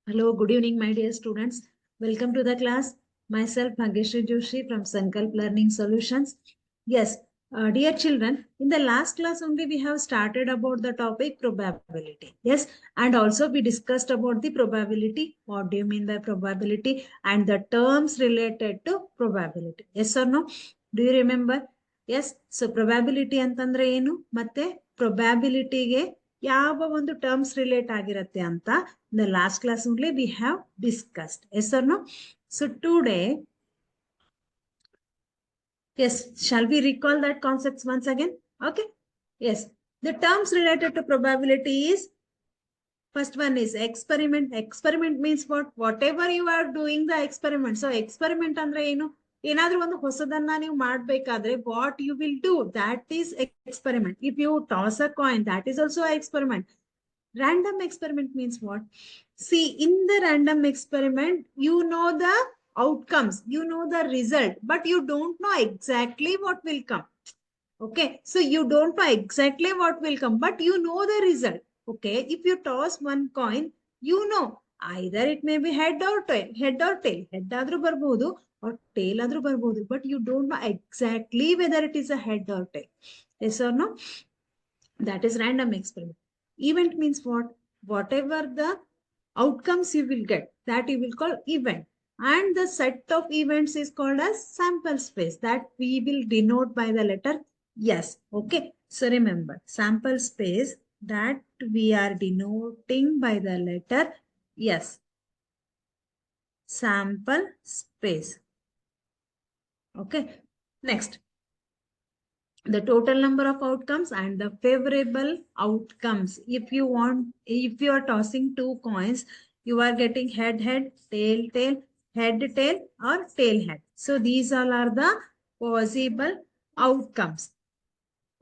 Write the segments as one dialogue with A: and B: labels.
A: Hello, good evening, my dear students. Welcome to the class. Myself, Bhagyashree Joshi from Sankalp Learning Solutions. Yes, dear children, in the last class only we have started about the topic probability. Yes, and also we discussed about the probability. What do you mean by probability? And the terms related to probability. Yes or no? Do you remember? Yes. So probability ಅಂತಂದ್ರೆ ಏನು ಮತ್ತೆ probability ಗೆ ಯಾವ ಒಂದು terms relate ಆಗಿರುತ್ತೆ ಅಂತ the last class only we have discussed. Yes or no? So today, yes, shall we recall that concepts once again? Okay. Yes. The terms related to probability is first one is experiment. Experiment means what? Whatever you are doing the experiment. So experiment andre ಏನು ಏನಾದ್ರೂ ಒಂದು ಹೊಸದನ್ನ ನೀವು ಮಾಡಬೇಕಾದ್ರೆ what you will do, that is experiment. If you toss a coin, that is also an experiment. Random experiment means what? See, in the random experiment, you know the outcomes, you know the result, but you don't know exactly what will come. Okay, so you don't know exactly what will come, but you know the result. Okay, if you toss one coin, you know either it may be head or tail, head adru barbodu or tail adru barbodu, but you don't know exactly whether it is a head or tail. Yes or no? That is random experiment. Event means what? Whatever the outcomes you will get, that you will call event. And the set of events is called as sample space, that we will denote by the letter yes. Okay. So remember, sample space that we are denoting by the letter yes. Sample space. Okay. Next, the total number of outcomes and the favorable outcomes. If you are tossing two coins, you are getting head, tail, head, tail, or tail, head. So these all are the possible outcomes.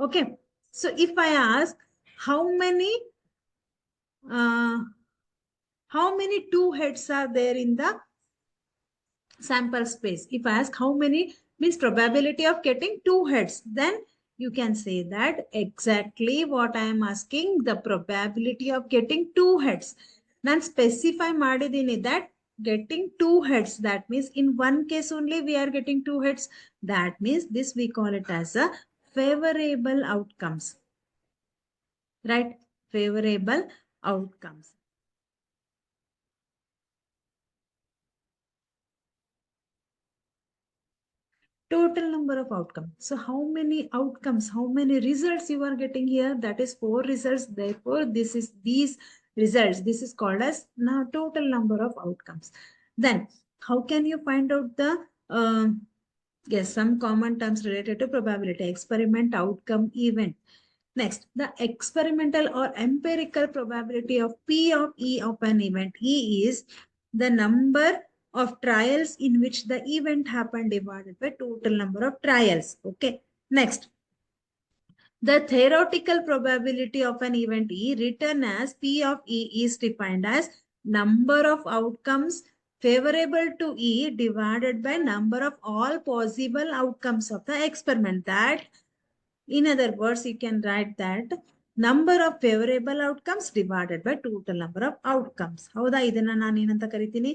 A: Okay. So if I ask uh, how many two heads are there in the sample space? If I ask how many means probability of getting two heads, then you can say that exactly what I am asking, the probability of getting two heads. Then specify madidini that getting two heads. That means in one case only we are getting two heads. That means this we call it as a favorable outcomes. Right? Favorable outcomes. Total number of outcomes. So how many outcomes, how many results you are getting here? That is 4 results. Therefore, this is these results. This is called as now total number of outcomes. Then how can you find out the yes, some common terms related to probability: experiment, outcome, event. Next, the experimental or empirical probability of P of E of an event. E is the number of trials in which the event happened divided by total number of trials. Okay. Next, the theoretical probability of an event E written as P of E is defined as number of outcomes favorable to E divided by number of all possible outcomes of the experiment. That, in other words, you can write that number of favorable outcomes divided by total number of outcomes. ಹೌದಾ? ಇದನ್ನ ನಾನು ಏನಂತ ಕರಿತೀನಿ?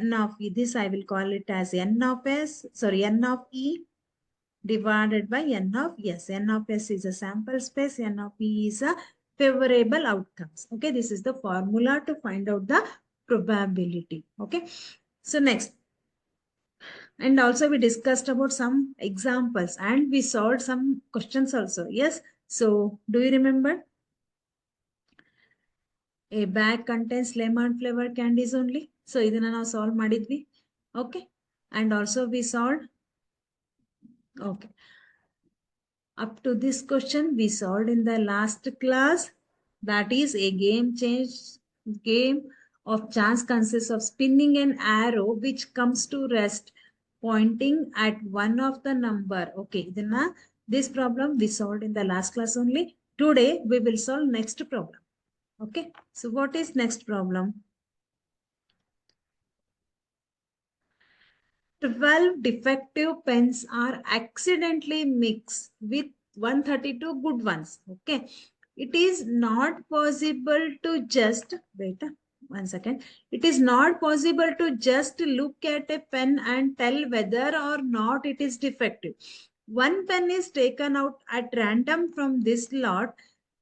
A: N of E. This I will call it as N of S, sorry, N of E divided by N of S. N of S is a sample space. N of E is a favorable outcomes. Okay, this is the formula to find out the probability. Okay, so next. And also we discussed about some examples and we solved some questions also. Yes. So do you remember? A bag contains lemon flavored candies only. So idana now solve madidvi. Okay. And also we solved. Okay. Up to this question we solved in the last class. That is a game of chance consists of spinning an arrow which comes to rest pointing at one of the number. Okay, then this problem we solved in the last class only. Today we will solve next problem. Okay, so what is next problem? 12 defective pens are accidentally mixed with 132 good ones. Okay, it is not possible to just wait. one second. It is not possible to just look at a pen and tell whether or not it is defective. One pen is taken out at random from this lot.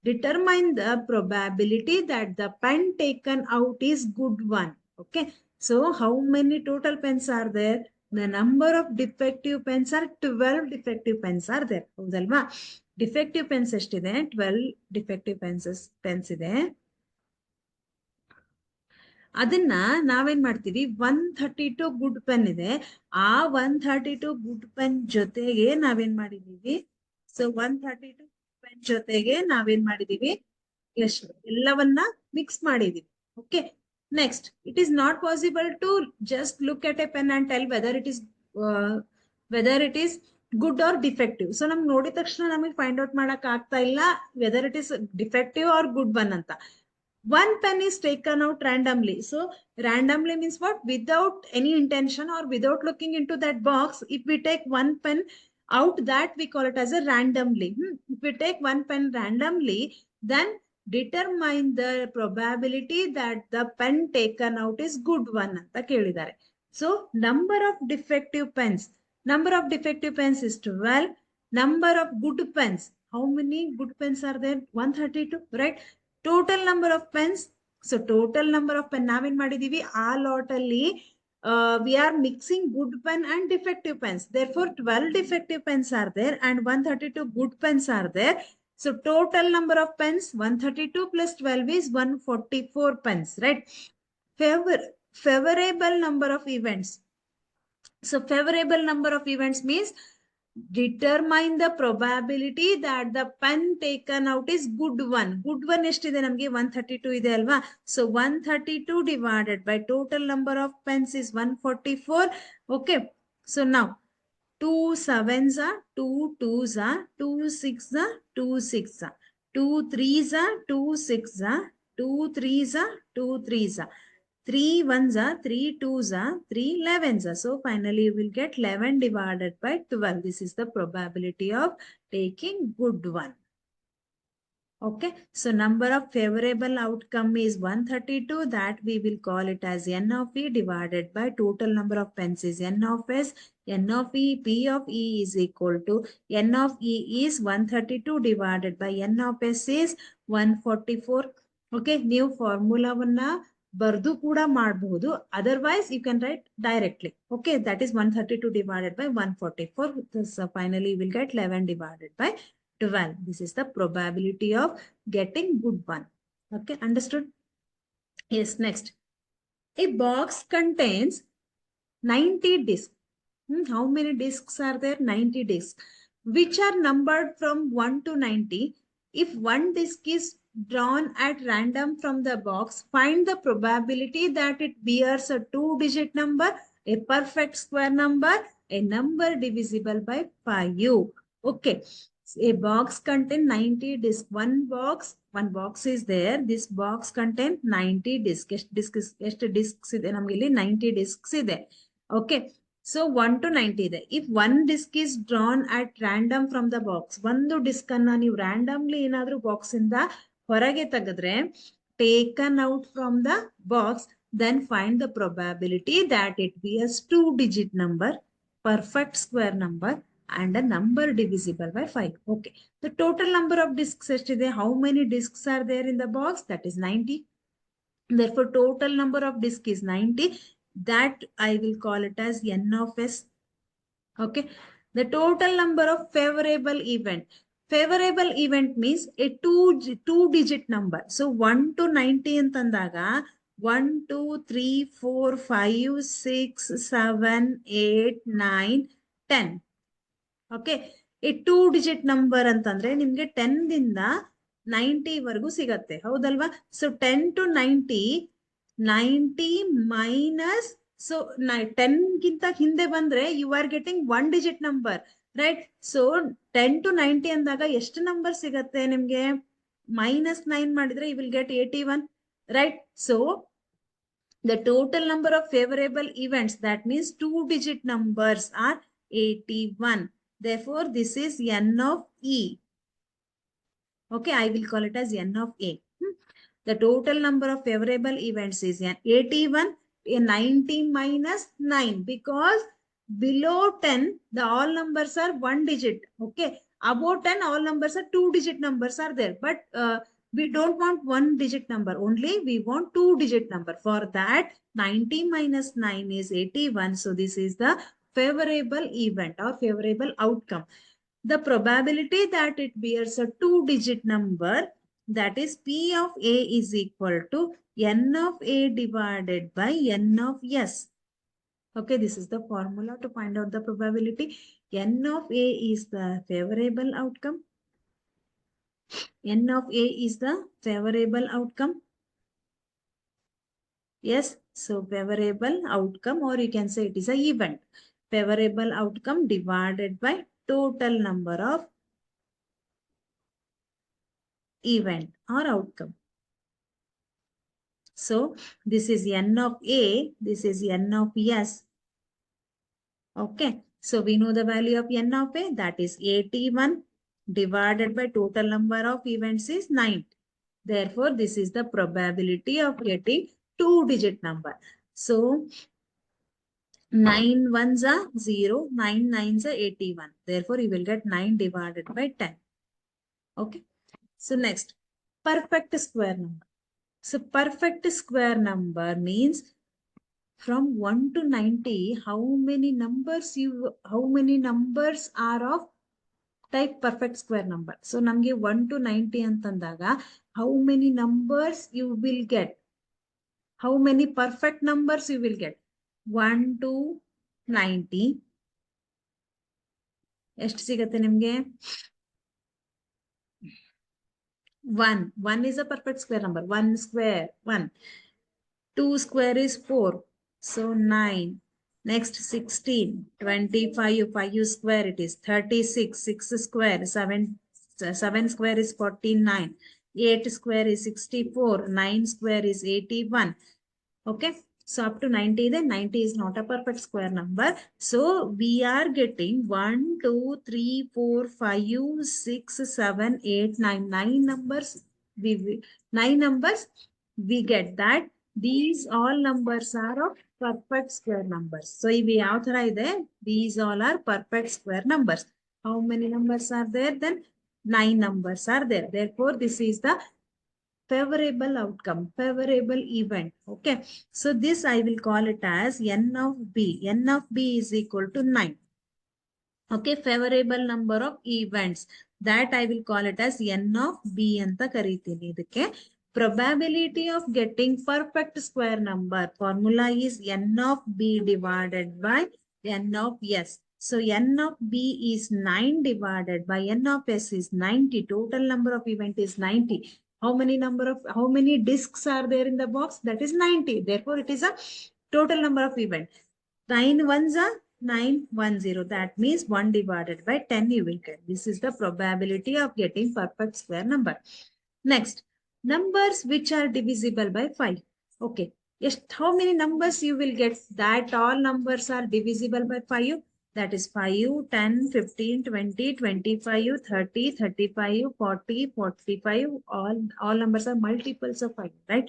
A: Determine the probability that the pen taken out is good one. Okay. So how many total pens are there? The number of defective pens are 12 defective pens are there. ಹೌದಲ್ವಾ? Defective pens ಎಷ್ಟಿದೆ? 12 defective pens ಇದೆ. ಅದನ್ನ ನಾವೇನ್ ಮಾಡ್ತೀವಿ 132 good pen ಇದೆ. ಆ 132 good pen ಜೊತೆಗೆ ನಾವೇನ್ ಮಾಡಿದೀವಿ? ಸೊ 132 ಪೆನ್ ಜೊತೆಗೆ ನಾವೇನ್ ಮಾಡಿದೀವಿ? ಎಷ್ಟು ಎಲ್ಲವನ್ನ ಮಿಕ್ಸ್ ಮಾಡಿದೀವಿ. Okay. Next, it is not possible to just look at a pen and tell whether it is good or defective. So ನಮ್ಗೆ ನೋಡಿದ ತಕ್ಷಣ ನಮಗೆ ಫೈಂಡ್ ಔಟ್ ಮಾಡಕ್ ಆಗ್ತಾ ಇಲ್ಲ whether it is defective or good one ಅಂತ. One pen is taken out randomly. So randomly means what? Without any intention or without looking into that box, if we take one pen out, that we call it as a randomly. If we take one pen randomly, then determine the probability that the pen taken out is good one anta kelidare. So number of defective pens is 12. Number of good pens, how many good pens are there? 132, right? Total number of pens. So total number of pen ನಾವೇನ್ ಮಾಡಿದೀವಿ? ಆ lot ಅಲ್ಲಿ we are mixing good pen and defective pens. Therefore 12 defective pens are there and 132 good pens are there. So total number of pens 132 plus 12 is 144 pens, right? Favorable number of events. So favorable number of events means determine the probability that the pen taken out is good one. Good one ಎಷ್ಟಿದೆ ನಮಗೆ? 132 ಇದೆ ಅಲ್ವಾ? So 132 divided by total number of pens is 144. Okay. So now 2 sevens are 2 twos are 2 six are 2 six are 2 threes are 2 six are 2 threes are 2 threes are 3 ones are 3 twos are 3 11s are. So finally you will get 11 divided by 12. This is the probability of taking good one. Okay. So number of favorable outcome is 132. That we will call it as N of E divided by total number of pens is N of S. N of E, P of E is equal to N of E is 132 divided by N of S is 144. Okay. New formula vanna ಬರ್ದು ಕೂಡ ಮಾಡಬಹುದು. Otherwise you can write directly. Okay. That is 132 divided by 144. So finally you will get 11 divided by 12. This is the probability of getting good one. Okay. Understood? Yes. Next. A box contains 90 discs. How many discs are there? 90 discs. Which are numbered from 1 to 90. If one disc is drawn at random from the box, find the probability that it bears a 2-digit number, a perfect square number, a number divisible by 5. Okay. A box contains 90 discs. One box is there. This box contains 90 discs. ಎಷ್ಟು discs ಇದೆ ನಮಗೆ ಇಲ್ಲಿ? 90 discs ಇದೆ. Okay. So 1 to 90 ಇದೆ. If one disc is drawn at random from the box, ಒಂದು disc ಅನ್ನ ನೀವು randomly ಏನಾದ್ರೂ box ಇಂದ ಹೊರಗೆ ತೆಗೆದ್ರೆ, taken out from the box, then find the probability that it be a 2-digit number, perfect square number, and a number divisible by 5. Okay. The total number of discs ಎಷ್ಟಿದೆ? How many discs are there in the box? That is 90. Therefore, total number of discs is 90. That I will call it as N of S. Okay. The total number of favorable event. Favorable event means a two-digit number. So 1 to 90 ಅಂತಂದಾಗ 1, 2, 3, 4, 5, 6, 7, 8, 9, 10. Okay. ಈ 2-digit number ಅಂತಂದ್ರೆ ನಿಮ್ಗೆ 10 ದಿಂದ 90 ವರೆಗೂ ಸಿಗತ್ತೆ. ಹೌದಲ್ವಾ? So 10 to 90, 90 minus, so 10 ಗಿಂತ ಹಿಂದೆ ಬಂದ್ರೆ you are getting 1-digit number, right? So 10 to 90 ಅಂದಾಗ ಎಷ್ಟು ನಂಬರ್ ಸಿಗತ್ತೆ ನಿಮ್ಗೆ? -9 ಮಾಡಿದ್ರೆ you will get 81, right? So the total number of favorable events, that means 2-digit numbers, are 81. Therefore, this is N of E. Okay, I will call it as N of A. The total number of favorable events is 81, 90 minus 9, because below 10, the all numbers are one digit. Okay. Above 10, all numbers are two digit numbers are there. But we don't want one digit number. Only we want two digit number. For that, 90 minus 9 is 81. So this is the favorable event or favorable outcome. The probability that it bears a two-digit number, that is P of A is equal to N of A divided by N of S. Okay, this is the formula to find out the probability. N of A is the favorable outcome. N of A is the favorable outcome. Yes, so favorable outcome, or you can say it is a event. Favorable outcome divided by total number of event or outcome. So this is N of A, this is N of S. Okay, so we know the value of N of A, that is 81 divided by total number of events is 9. Therefore, this is the probability of getting two-digit number. So 9 ones are 0, 9 nines are 81. Therefore, you will get 9 divided by 10. Okay, so next, perfect square number. So perfect square number means from 1 to 90, how many numbers are of type perfect square number. So namge 1 to 90 antandaga, how many numbers you will get? How many perfect numbers you will get? 1 to 90. ಎಷ್ಟು ಸಿಗತ್ತೆ ನಿಮಗೆ? 1. 1 is a perfect square number. 1 square, 1. 2 square is 4. So 9. Next 16. 25. 5 square it is 36. 6 square. 7 square is 49. 8 square is 64. 9 square is 81. Okay. So up to 90, then 90 is not a perfect square number. So we are getting 1, 2, 3, 4, 5, 6, 7, 8, 9. 9 numbers. 9 numbers we get that. These all numbers are of perfect square numbers. So if we authorize there, these all are perfect square numbers. How many numbers are there? Then 9 numbers are there. Therefore, this is the favorable outcome, favorable event. Okay. So this I will call it as N of B. N of B is equal to 9. Okay. Favorable number of events. That I will call it as N of B anta karitini. Okay. Probability of getting perfect square number formula is N of B divided by N of S. So N of B is 9 divided by N of S is 90. Total number of event is 90. How many discs are there in the box? That is 90. Therefore, it is a total number of event. 9 ones are 910. That means 1 divided by 10 you will get. This is the probability of getting perfect square number. Next, numbers which are divisible by 5. Okay. Yes, how many numbers you will get that all numbers are divisible by 5? That is 5, 10, 15, 20, 25, 30, 35, 40, 45. All numbers are multiples of 5, right?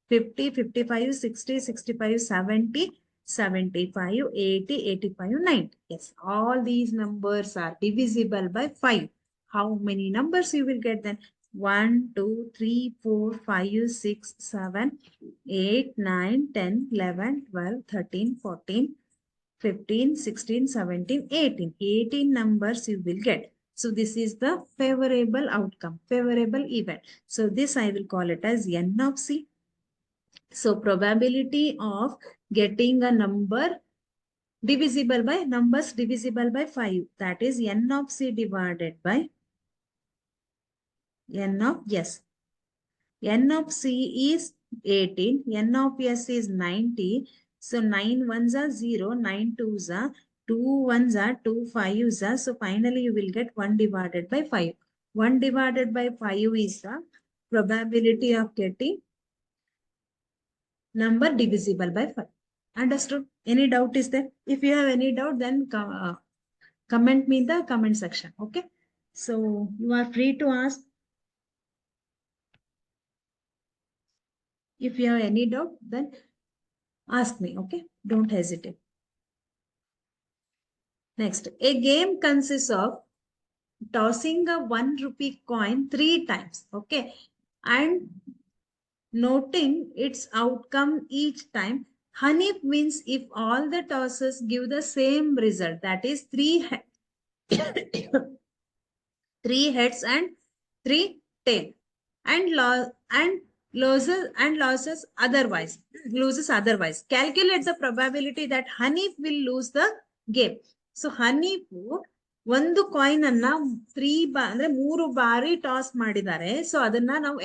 A: 50, 55, 60, 65, 70, 75, 80, 85, 90. Yes, all these numbers are divisible by 5. How many numbers you will get then? 1, 2, 3, 4, 5, 6, 7, 8, 9, 10, 11, 12, 13, 14, 15, 16, 17, 18. 18 numbers you will get. So this is the favorable outcome, favorable event. So this I will call it as N of C. So probability of getting a number divisible by numbers divisible by 5. That is N of C divided by N of S. N of C is 18. N of S is 90. So 9 ones are 0. 9 twos are 2 ones are 2 fives are. So finally you will get 1 divided by 5. 1 divided by 5 is the probability of getting number divisible by 5. Understood? Any doubt is there? If you have any doubt, then comment me in the comment section. Okay. So you are free to ask. If you have any doubt, then ask me, okay? Don't hesitate. Next, a game consists of tossing a 1 rupee coin 3 times, okay? And noting its outcome each time. Hanif wins if all the tosses give the same result, that is 3 heads and 3 tail, and loses otherwise. Calculate the probability that Hanif will lose the game. So Hanif ಒಂದು coin ಅನ್ನ 3 ಬಾರಿ toss ಮಾಡಿದ್ದಾರೆ. So ಅದನ್ನ ನಾವು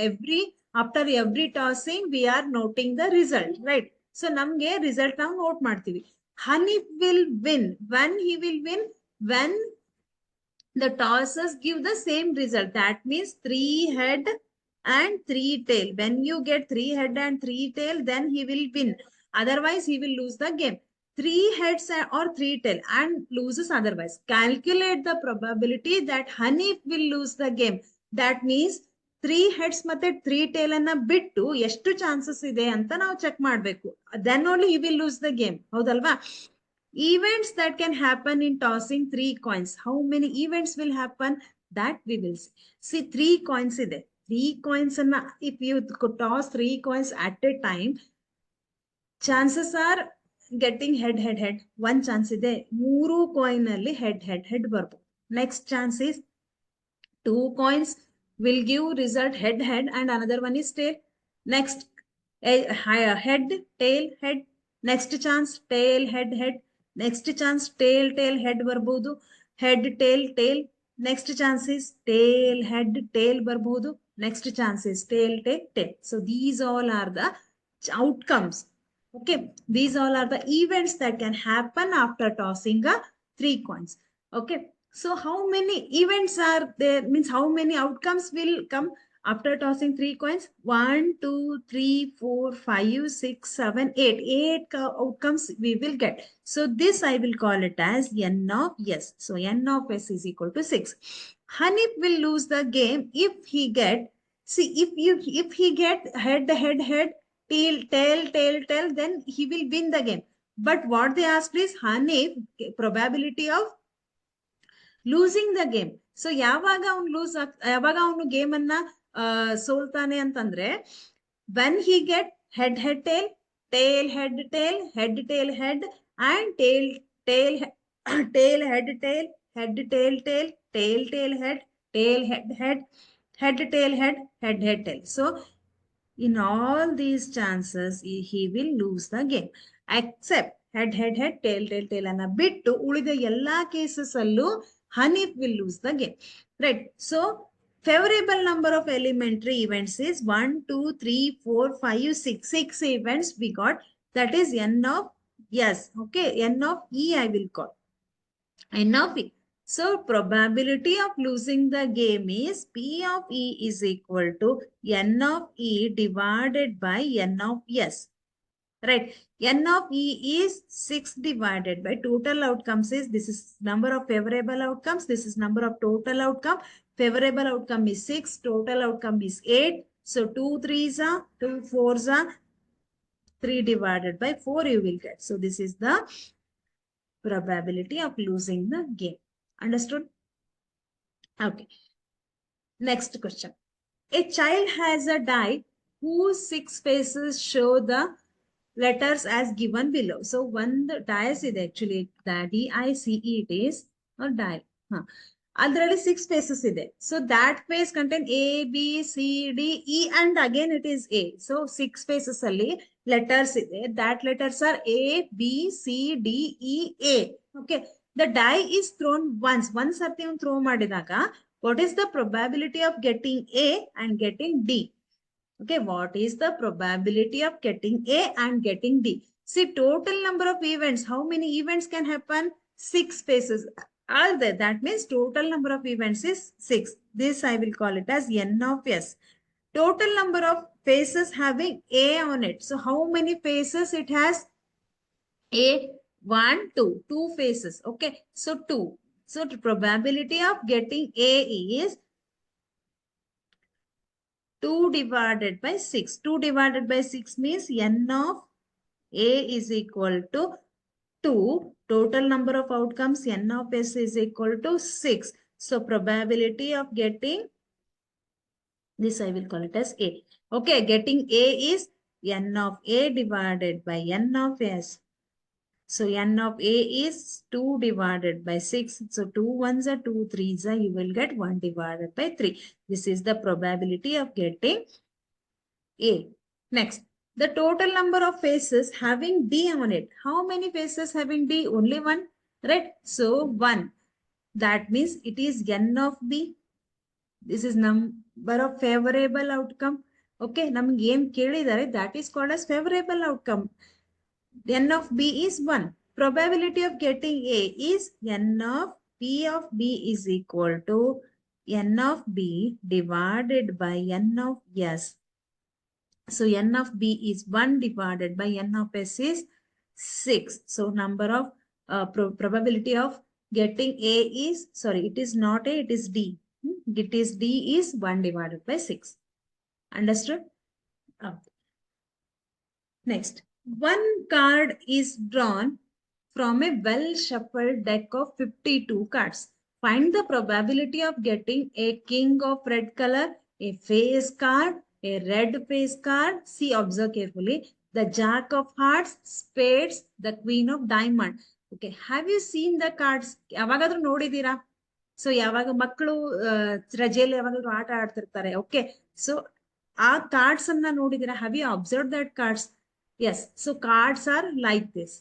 A: after every tossing we are noting the result, right? So ನಮ್ಗೆ result ನಾವು note ಮಾಡ್ತೀವಿ. Hanif will win when he will win when the tosses give the same result. That means 3 head and 3 tail. When you get 3 head and 3 tail, then he will win. Otherwise, he will lose the game. 3 heads or 3 tail and loses otherwise. Calculate the probability that Hanif will lose the game. That means 3 heads ಮತ್ತೆ 3 tail ಅನ್ನ ಬಿಟ್ಟು ಎಷ್ಟು chances ಇದೆ ಅಂತ ನಾವು check ಮಾಡಬೇಕು. Then only he will lose the game. ಹೌದಲ್ವಾ? Events that can happen in tossing 3 coins. How many events will happen? That we will see. See, 3 coins ಇದೆ. 3 coins anna, if you toss 3 coins at a time, chances are getting head. One chance ಇದೆ. 3 coin ಅಲ್ಲಿ head ಬರ್ಬೋದು. Next chance is 2 coins will give result head and another one is tail. Next, head, tail, head. Next chance, tail, head. Next chance, tail, head ಬರ್ಬೋದು. Head, tail. Next chance is tail, head, tail ಬರ್ಬೋದು. Next chance is tail. So these all are the outcomes. Okay, these all are the events that can happen after tossing 3 coins. Okay, so how many events are there? Means how many outcomes will come after tossing 3 coins? 1, 2, 3, 4, 5, 6, 7, 8. 8 outcomes we will get. So this I will call it as n of s. So n of s is equal to 6. Hanif will lose the game if he get, see, if he get head, tail, then he will win the game. But what they asked is Hanif probability of losing the game. So ಯಾವಾಗ ಅವನು game ಅನ್ನ ಸೋಲ್ತಾನೆ ಅಂತಂದ್ರೆ when he get head tail head and tail head tail head tail. So in all these chances he will lose the game except head tail ಅನ್ನ ಬಿಟ್ಟು ಉಳಿದ ಎಲ್ಲಾ cases ಅಲ್ಲೂ Hanif will lose the game, right? So favorable number of elementary events is 1, 2, 3, 4, 5, 6. 6 events we got. That is n of yes. Okay, n of e I will call. N of e. So probability of losing the game is P of e is equal to n of e divided by n of s. Right, n of e is 6 divided by total outcomes is, this is number of favorable outcomes, this is number of total outcome. Favorable outcome is 6, total outcome is 8. So 2 3s are 2 4s are 3 divided by 4 you will get. So this is the probability of losing the game. Understood? Okay. Next question. A child has a die whose 6 faces show the letters as given below. So one dice is actually the DICE it is or die. Already 6 faces ಇದೆ. So that face contain A, B, C, D, E and again it is A. So 6 faces ಅಲ್ಲಿ letters ಇದೆ. That letters are A, B, C, D, E, A. Okay. The die is thrown once. Once ಸರ್ತಿ throw ಮಾಡಿದಾಗ what is the probability of getting A and getting D? Okay, what is the probability of getting A and getting D? See, total number of events. How many events can happen? 6 faces are there. That means total number of events is 6. This I will call it as n of s. Total number of faces having A on it. So how many faces it has? A, 1, 2. 2 faces. Okay, so 2. So the probability of getting A is 2 divided by 6. 2 divided by 6 means n of A is equal to 2. Total number of outcomes n of S is equal to 6. So probability of getting this, I will call it as A. Okay, getting A is n of A divided by n of S. So n of A is 2 divided by 6. So 2 ones are 2 threes are, you will get 1 divided by 3. This is the probability of getting A. Next, the total number of faces having D on it. How many faces having D? Only one, right? So 1. That means it is n of B. This is number of favorable outcome. Okay, ನಮಗೆ ಏನು ಕೇಳಿದ್ದಾರೆ, that is called as favorable outcome. N of B is 1. Probability of getting A is N of B is equal to N of B divided by N of S. So N of B is 1 divided by N of S is 6. So number of probability of getting A is, sorry, it is not A, it is D. It is D is 1 divided by 6. Understood? Next, one card is drawn from a well-shuffled deck of 52 cards. Find the probability of getting a king of red color, a face card, a red face card. See, observe carefully. The jack of hearts, spades, the queen of diamond. Okay, have you seen the cards? ಯಾವಾಗಾದ್ರೂ ನೋಡಿದೀರಾ? So ಯಾವಾಗ ಮಕ್ಕಳು ರಜೆಯಲ್ಲಿ ಯಾವಾಗಾದ್ರೂ ಆಟ ಆಡ್ತಿರ್ತಾರೆ. Okay, so ಆ cards ಅನ್ನ ನೋಡಿದೀರಾ? Have you observe that cards? Yes, so cards are like this.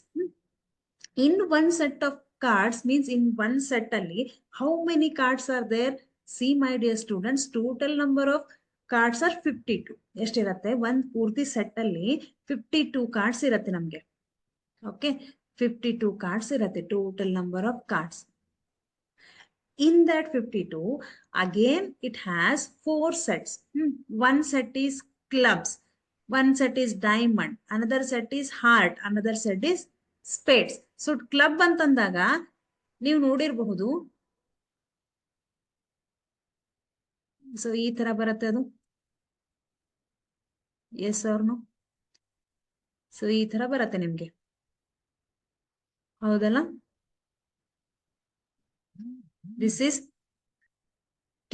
A: In one set of cards means in one set only, how many cards are there? See, my dear students, total number of cards are 52. ಎಷ್ಟಿರತ್ತೆ? ಒಂದು ಪೂರ್ತಿ set ಅಲ್ಲಿ 52 cards ಇರತ್ತೆ ನಮಗೆ. Okay, 52 cards ಇರತ್ತೆ total number of cards. In that 52, again it has 4 sets. One set is clubs. One set is diamond, another set is heart, another set is spades. So club ಅಂತಂದಾಗ ನೀವು ನೋಡಿರಬಹುದು, so ಈ ತರ ಬರುತ್ತೆ ಅದು. S R no? So ಈ ತರ ಬರುತ್ತೆ ನಿಮ್ಗೆ, ಹೌದಲ್ಲ? This is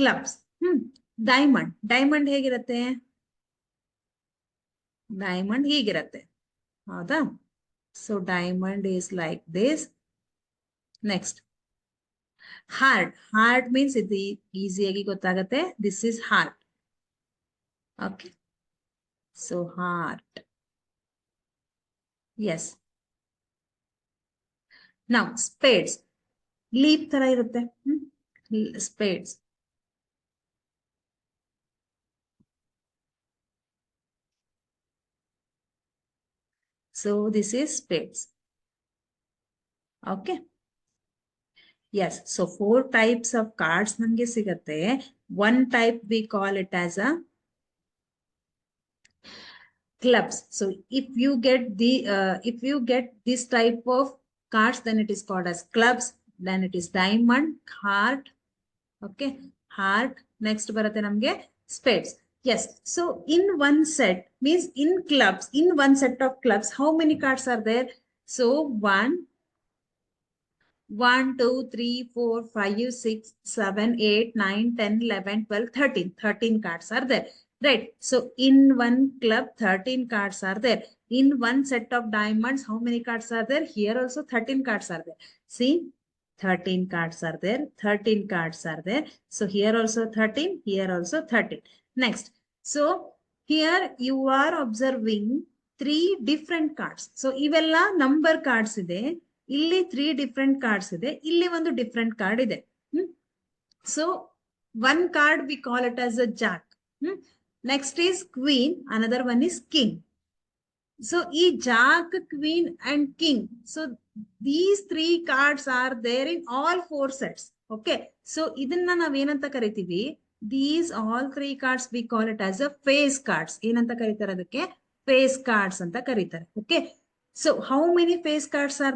A: clubs. Diamond, diamond ಹೇಗಿರುತ್ತೆ? ಡೈಮಂಡ್ ಹೀಗಿರತ್ತೆ, ಹೌದಾ? So diamond is like this. Next, heart. Heart means ಇದು ಈಸಿಯಾಗಿ ಗೊತ್ತಾಗತ್ತೆ. This is heart. Okay, so heart. Yes. Now spades, leaf ತರ ಇರುತ್ತೆ. ಸ್ಪೇಡ್ಸ್. So this is spades. Okay. Yes. So 4 types of cards ನಮಗೆ ಸಿಗತ್ತೆ. One type we call it as a clubs. So if you get this type of cards, then it is called as clubs. Then it is diamond, heart. Okay, heart. Next ಬರುತ್ತೆ ನಮಗೆ spades. Yes. So in one set means in clubs, in one set of clubs, how many cards are there? So 1, 2, 3, 4, 5, 6, 7, 8, 9, 10, 11, 12, 13. 13 cards are there. Right. So in one club, 13 cards are there. In one set of diamonds, how many cards are there? Here also 13 cards are there. See, 13 cards are there. 13 cards are there. So here also 13, here also 13. Next. So here you are observing 3 different cards. So ಇವೆಲ್ಲ number cards ಇದೆ. ಇಲ್ಲಿ 3 different cards ಇದೆ. ಇಲ್ಲಿ ಒಂದು different card ಇದೆ. So one card we call it as a jack. Next is queen. Another one is king. So ಈ jack, queen and king. So these 3 cards are there in all 4 sets. Okay. So ಇದನ್ನ ನಾವೇನಂತ ಕರಿತೀವಿ? These all 3 cards we call it as a face cards. ಏನಂತ ಕರೀತಾರೆ ಅದಕ್ಕೆ? Face cards ಅಂತ ಕರೀತಾರೆ. Okay. So how many face cards are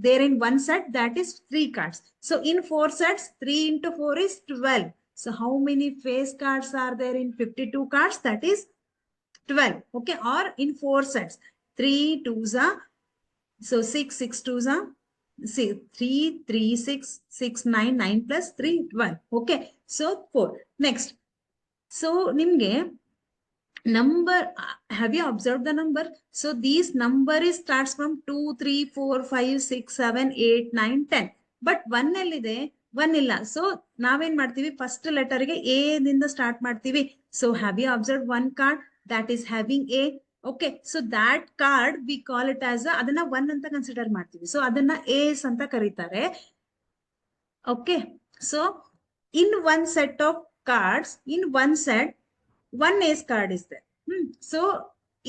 A: there in one set? That is 3 cards. So in 4 sets, 3 into 4 is 12. So how many face cards are there in 52 cards? That is 12. Okay, or in 4 sets. 3 twos are, so 6, 6 twos are, see 3, 3, 6, 6, 9, 9 plus 3, 12. Okay, so 4. Next. So nimge number, have you observed the number? So these number is starts from 2, 3, 4, 5, 6, 7, 8, 9, 10. But 1 ಎಲ್ಲಿದೆ 1 ಇಲ್ಲ. So ನಾವೇನ್ ಮಾಡ್ತೀವಿ first ಲೆಟರ್ಗೆ A ದಿಂದ start ಮಾಡ್ತೀವಿ. So have you observed one card that is having a? Okay, so that card we call it as ಅದನ್ನ 1 ಅಂತ consider ಮಾಡ್ತೀವಿ. So ಅದನ್ನ A's ಅಂತ ಕರೀತಾರೆ. Okay, so in one set of cards, in one set, one ace card is there. So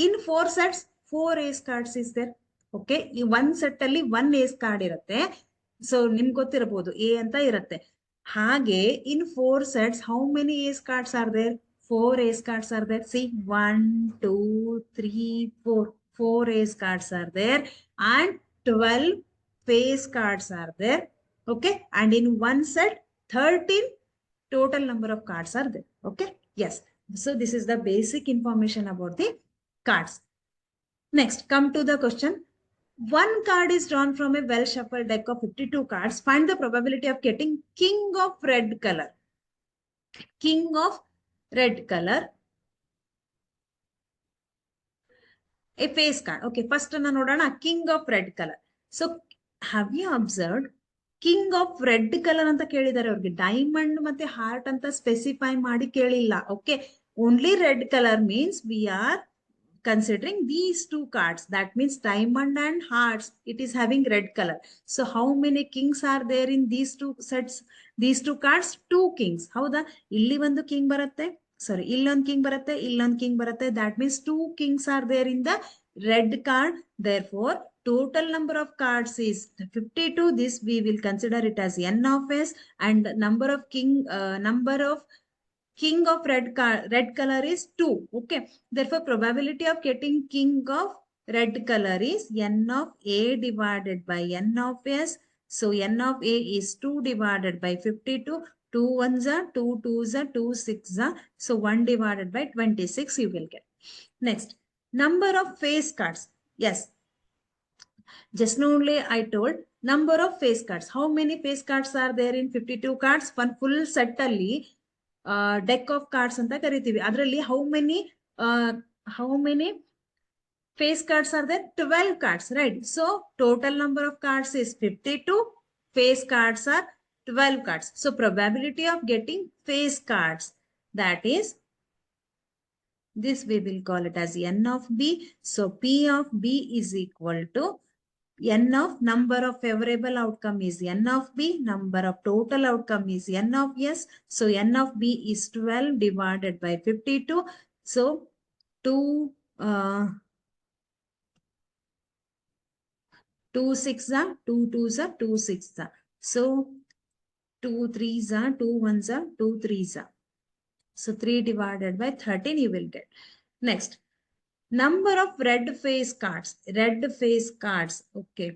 A: in 4 sets, 4 ace cards is there. Okay, in one set ಅಲ್ಲಿ 1 ace card ಇರುತ್ತೆ. So ನಿಮ್ಗೆ ಗೊತ್ತಿರಬಹುದು A ಅಂತ ಇರುತ್ತೆ. ಹಾಗೆ in 4 sets, how many ace cards are there? 4 ace cards are there. See, 1, 2, 3, 4. 4 ace cards are there and 12 face cards are there. Okay, and in one set, 13 total number of cards are there. Okay, yes. So this is the basic information about the cards. Next, come to the question. One card is drawn from a well shuffled deck of 52 cards. Find the probability of getting king of red color. King of red color. A face card. Okay, first nodana king of red color. So have you observed king of red color anta kelidare avrige, diamond ಮತ್ತೆ heart anta specify ಮಾಡಿ ಕೇಳಿಲ್ಲ. Okay, only red color means we are considering these 2 cards. That means diamond and hearts, it is having red color. So how many kings are there in these 2 sets? These 2 cards, 2 kings. ಹೌದಾ, ಇಲ್ಲಿ ಒಂದು king ಬರುತ್ತೆ, sorry, ಇಲ್ಲೊಂದು king ಬರುತ್ತೆ, ಇಲ್ಲೊಂದು king ಬರುತ್ತೆ. That means 2 kings are there in the red card. Therefore total number of cards is 52. This we will consider it as n of s, and number of king of red color is 2. Okay, therefore probability of getting king of red color is n of a divided by n of s. So n of a is 2 divided by 52. 2 ones are 2 twos are 2 6 are, so 1 divided by 26 you will get. Next, number of face cards. Yes, just now only I told number of face cards. How many face cards are there in 52 cards? One full set ಅಲ್ಲಿ deck of cards ಅಂತ ಕರಿತೀವಿ. ಅದರಲ್ಲಿ how many face cards are there? 12 cards, right? So total number of cards is 52. Face cards are 12 cards. So probability of getting face cards, that is, this we will call it as n of b. So p of b is equal to n of number of favorable outcome is n of b, number of total outcome is n of s. So n of b is 12 divided by 52. So 2 6 are, 2 2s are, 2 6 are. So 2 3s are, 2 1s are, 2 3s are. So 3 divided by 13 you will get. Next, number of red face cards. Red face cards. Okay,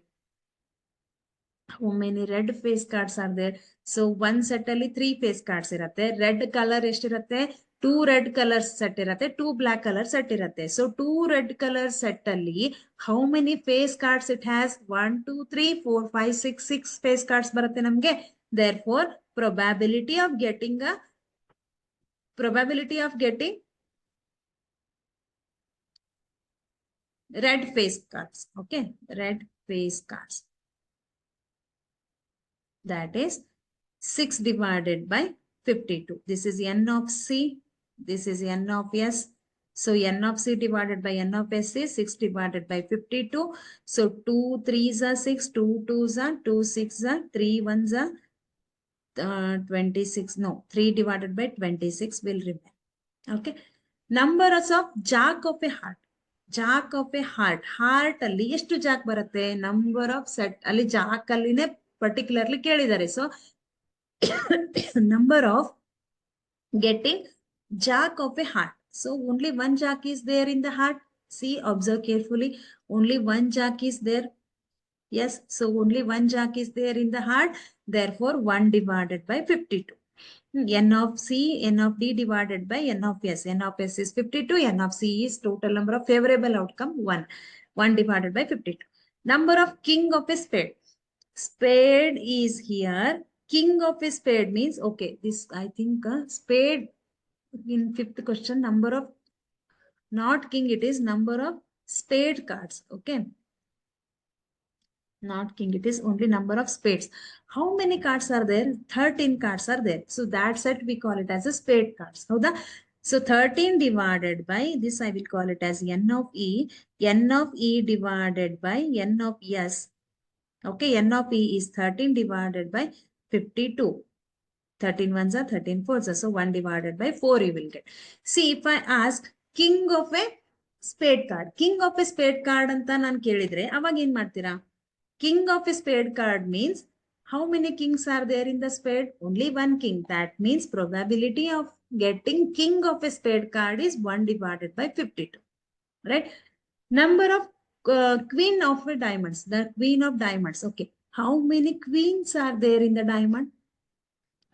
A: how many red face cards are there? So one set ಅಲ್ಲಿ 3 face cards ಇರುತ್ತೆ. red color ಎಷ್ಟಿರುತ್ತೆ? 2 red color set ಇರುತ್ತೆ, 2 black color set ಇರುತ್ತೆ. So 2 red color set ಅಲ್ಲಿ how many face cards it has? 1 2 3 4 5 6 6 face cards ಬರುತ್ತೆ ನಮಗೆ. Therefore probability of getting red face cards. Okay, red face cards, that is 6 divided by 52. This is n of c, this is n of s. So n of c divided by n of s is 6 divided by 52. So 2 3s are 6, 2 2s are, 2 6s are, 3 1s are 26. No, 3 divided by 26 will remain. Okay, numbers of jack of a heart. Jack of a heart. Heart ಅಲ್ಲಿ ಎಷ್ಟು jack ಬರುತ್ತೆ? Number of set ಅಲ್ಲಿ jack ಅಲ್ಲಿನೇ particularly ಕೇಳಿದ್ದಾರೆ. So number of getting jack of a heart. So only one jack is there in the heart. See, observe carefully. Only one jack is there. Yes, so only one jack is there in the heart. Therefore 1 divided by 52. N of C, N of D divided by N of S. N of S is 52. N of C is total number of favorable outcome 1. 1 divided by 52. Number of king of a spade. Spade is here. King of a spade means, okay, this I think spade in fifth question, number of, not king, it is number of spade cards. Okay. Not king, it is only number of spades. How many cards are there? 13 cards are there. So that set we call it as a spade cards. So 13 divided by this, I will call it as N of E. N of E divided by N of S. Okay, N of E is 13 divided by 52. 13 ones are 13 fours. So 1 divided by 4 you will get. See, if I ask king of a spade card. King of a spade card anta ನಾನು ಕೇಳಿದ್ರೆ ಅವಾಗ ಏನು ಮಾಡ್ತೀರಾ? King of a spade card means how many kings are there in the spade? Only one king. That means probability of getting king of a spade card is 1 divided by 52. Right? Number of queen of a diamonds. The queen of diamonds. Okay. How many queens are there in the diamond?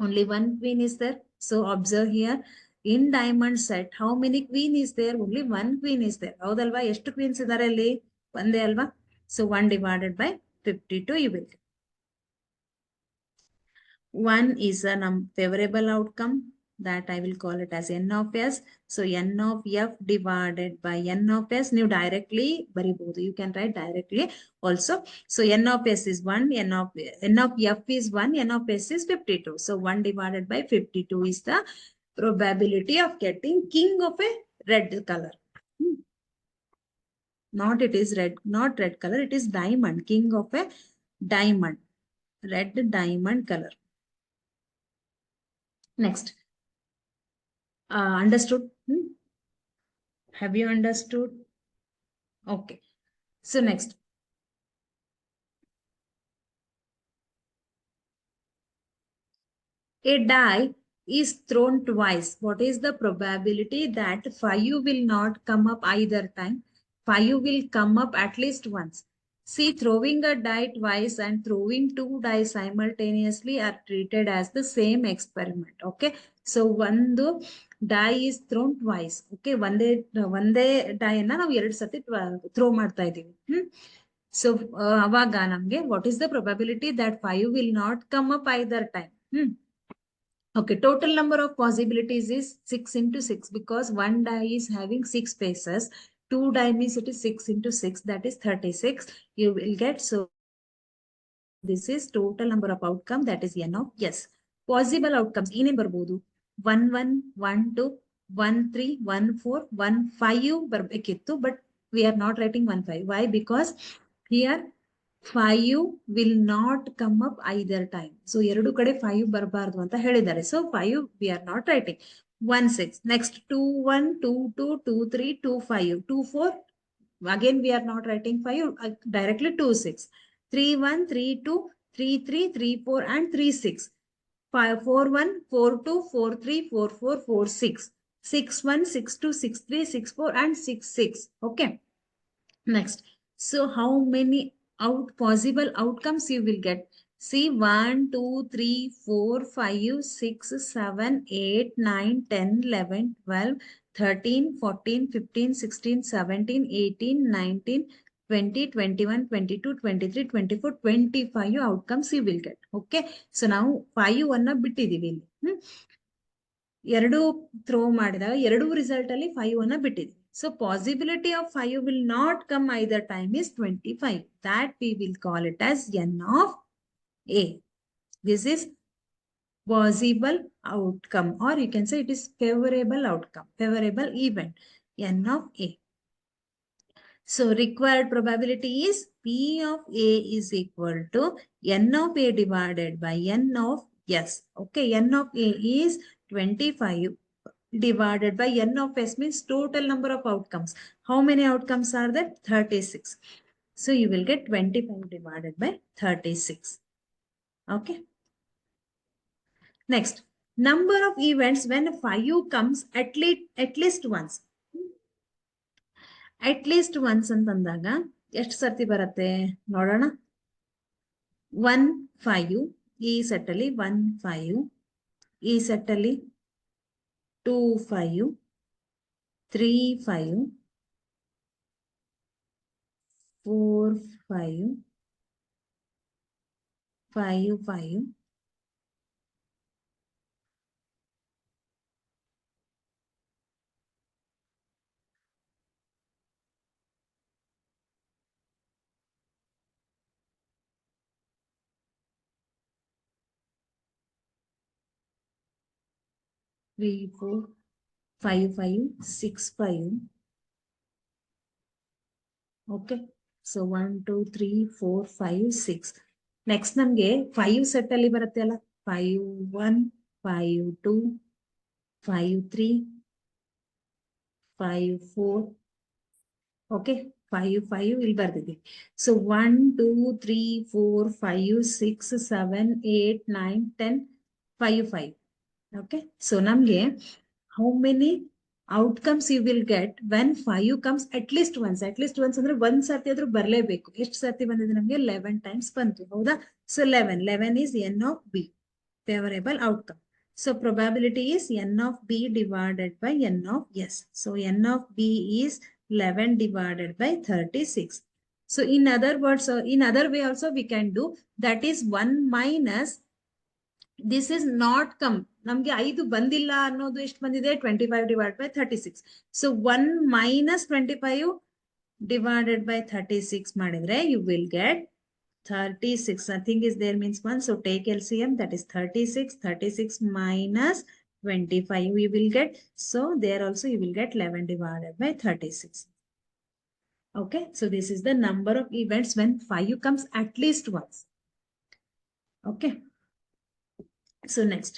A: Only one queen is there. So observe here. In diamond set, how many queen is there? Only one queen is there. ಹೌದಲ್ವಾ? ಎಷ್ಟು queens ಇದ್ದಾರೆ ಅಲ್ಲಿ? ಒಂದೇ ಅಲ್ವಾ? So 1 divided by 52 you will get. 1 is a favorable outcome, that I will call it as N of S. So N of F divided by N of S. New directly baribodu. You can write directly also. So N of S is 1, N of F is 1, N of S is 52. So 1 divided by 52 is the probability of getting king of a red color. Not it is red, not red color, it is diamond, king of a diamond, red diamond color. Next. Understood? Have you understood? Okay. So next. A die is thrown twice. What is the probability that 5 will not come up either time? 5 will come up at least once. See, throwing a die twice and throwing 2 die simultaneously are treated as the same experiment. Okay. So one die is thrown twice. Okay. One day die na ನಾವು 2 ಸತಿ throw ಮಾಡ್ತಾ ಇದೀವಿ. So ಅವಾಗ ನಮಗೆ what is the probability that 5 will not come up either time? Okay, total number of possibilities is 6 into 6 because one die is having 6 faces. 2 die means it is 6 into 6, that is 36. You will get, so this is total number of outcome, that is N of S. Possible outcomes, ಏನೇನು ಬರ್ಬೋದು? 1 1 1 2 1 3 1 4 1 5 ಬರಬೇಕಿತ್ತು, but we are not writing 1 5. Why? Because here 5 will not come up either time. So ಎರಡು ಕಡೆ 5 ಬರಬಾರದು ಅಂತ ಹೇಳಿದ್ದಾರೆ. So 5 we are not writing. 1 6. Next 2 1 2 2 2 3 2 5 2 4. Again we are not writing 5, directly 2 6. 3 1 3 2 3 3 3 4 and 3 6. 5 4 1 4 2 4 3 4 4 4 6. 6 1 6 2 6 3 6 4 and 6 6. Okay. Next. So how many possible outcomes you will get? See, 1 2 3 4 5 6 7 8 9 10 11 12 13 14 15 16 17 18 19 20 21 22 23 24 25 outcomes you will get. Okay. So now 5 ಅನ್ನ ಬಿಟ್ಟಿದೀವಿ ಇಲ್ಲಿ. ಎರಡು throw ಮಾಡಿದಾಗ ಎರಡು result ಅಲ್ಲಿ 5 ಅನ್ನ ಬಿಟ್ಟಿದ್ವಿ. So possibility of 5 will not come either time is 25. That we will call it as N of A. This is possible outcome, or you can say it is favorable outcome, favorable event, N of A. So required probability is P of A is equal to N of A divided by N of S. Okay, N of A is 25 divided by N of S means total number of outcomes. How many outcomes are there? 36. So you will get 25 divided by 36. Okay. Next, number of events when 5 comes at least once. At least once ಅಂತಂದಾಗ ಎಷ್ಟು ಸರ್ತಿ ಬರುತ್ತೆ ನೋಡೋಣ. 1 5 ಈ set ಅಲ್ಲಿ 1 5 ಈ set ಅಲ್ಲಿ 2 5 3 5 4 5 5 5 3 4 5 5 6 5. Okay, so 1 2 3 4 5 6. Next ನಮಗೆ 5 ಸೆಟ್ ಅಲ್ಲಿ ಬರುತ್ತೆ ಅಲ್ಲ, 5 1 5 2 5 3 5 4. ಓಕೆ, 5 5 ಇಲ್ಲಿ ಬರ್ದಿದೆ. ಸೊ 1 2 3 4 5 6 7 8 9 10 5 5. ಓಕೆ, ಸೊ ನಮಗೆ how many outcomes you will get when 5 comes at least once. At least once ಅಂದ್ರೆ ಒಂದ್ ಸರ್ತಿ ಆದ್ರೂ ಬರಲೇಬೇಕು. ಎಷ್ಟು ಸರ್ತಿ ಬಂದಿದೆ ನಮಗೆ? 11 times ಬಂತು, ಹೌದಾ? So 11 is n of b, favorable outcome. So probability is n of b divided by n of s. So n of b is 11 divided by 36. So in other words, in other way also we can do, that is 1 minus this is not come. ನಮಗೆ 5 ಬಂದಿಲ್ಲ ಅನ್ನೋದು ಎಷ್ಟು ಬಂದಿದೆ? 25 divided by 36. So 1 minus 25 divided by 36 ಮಾಡಿದ್ರೆ you will get 36. Nothing is there means 1. So take LCM, that is 36. 36 minus 25 we will get. So there also you will get 11 divided by 36. Okay, so this is the number of events when 5 comes at least once. Okay, so next.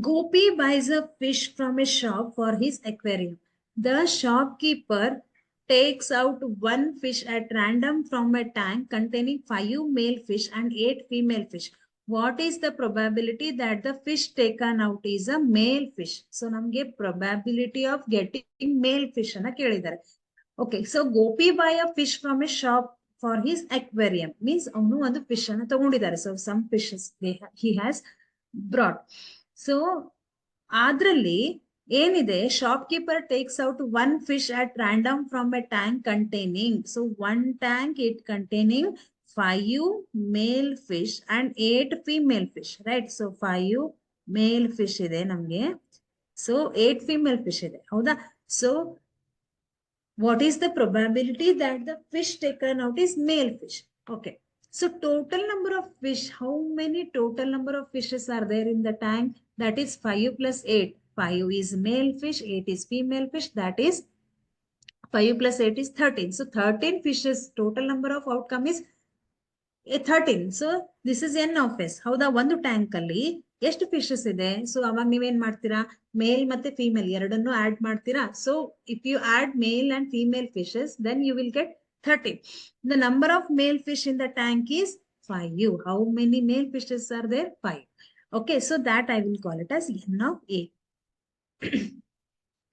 A: Gopi buys a fish from a shop for his aquarium. The shopkeeper takes out one fish at random from a tank containing 5 male fish and 8 female fish. What is the probability that the fish taken out is a male fish? So namge probability of getting male fish anna kelidare. Okay, so Gopi buy a fish from a shop for his aquarium. Means avanu ಒಂದು fish anna ತಗೊಂಡಿದ್ದಾರೆ. So some fishes he has brought. So ಅದ್ರಲ್ಲಿ ಏನಿದೆ, shopkeeper takes out one fish at random from a tank containing. So one tank it containing 5 male fish and 8 female fish, right? So 5 male fish ಇದೆ ನಮ್ಗೆ, so 8 female fish ಇದೆ, ಹೌದಾ? So what is the probability that the fish taken out is male fish? Okay, so total number of fish, how many total number of fishes are there in the tank? That is 5 plus 8. 5 is male fish, 8 is female fish, that is 5 plus 8 is 13. So 13 fishes, total number of outcome is 13. So this is n of s, ಹೌದಾ? ಒಂದು tank ಅಲ್ಲಿ ಎಷ್ಟು fishes ಇದೆ? So ಅವಾಗ ನೀವೇನ್ ಮಾಡ್ತೀರಾ? ಮೇಲ್ ಮತ್ತೆ female ಎರಡನ್ನು ಆಡ್ ಮಾಡ್ತೀರಾ. So if you add male and female fishes, then you will get 13. The number of male fish in the tank is 5. How many male fishes are there? 5. Okay, so that I will call it as n of a.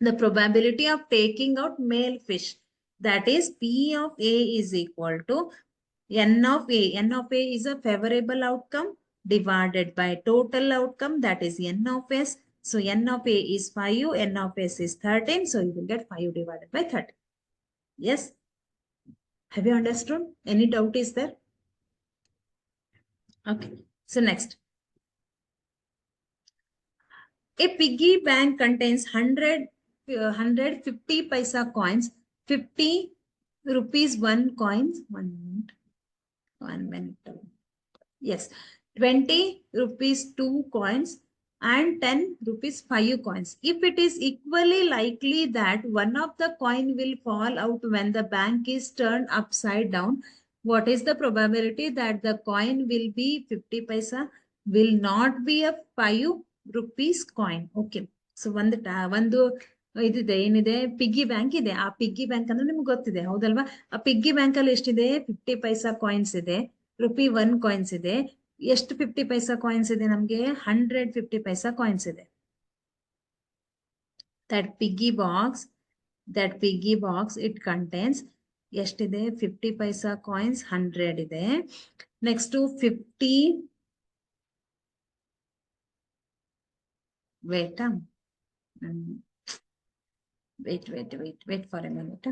A: The probability of taking out male fish, that is p of a is equal to n of a. N of a is a favorable outcome divided by total outcome, that is n of s. So n of a is 5, n of s is 13. So you will get 5 divided by 13. Yes? Have you understood? Any doubt is there? Okay. So next. A piggy bank contains 150 paisa coins, 50 rupees 1 coins. 1 minute. Yes. 20 rupees 2 coins and 10 rupees 5 coins. If it is equally likely that one of the coin will fall out when the bank is turned upside down, what is the probability that the coin will be 50 paisa, will not be a 5 rupees coin? Okay. So ಒಂದು ಇದಿದೆ, ಏನಿದೆ? Piggy bank ಇದೆ. ಆ piggy bank ಅಂದ್ರೆ ನಿಮ್ಗೆ ಗೊತ್ತಿದೆ, ಹೌದಲ್ವಾ? ಆ ಪಿಗ್ಗಿ ಬ್ಯಾಂಕ್ ಅಲ್ಲಿ ಎಷ್ಟಿದೆ? 50 ಪೈಸಾ ಕಾಯಿನ್ಸ್ ಇದೆ, ರುಪಿ 1 ಕಾಯಿನ್ಸ್ ಇದೆ. ಎಷ್ಟು 50 ಪೈಸಾ ಕಾಯಿನ್ಸ್ ಇದೆ ನಮ್ಗೆ? 150 ಪೈಸಾ ಕಾಯಿನ್ಸ್ ಇದೆ. That piggy box it contains ಎಷ್ಟಿದೆ? 50 ಪೈಸಾ ಕಾಯಿನ್ಸ್ 100 ಇದೆ. Next 50 Wait, wait for a minute.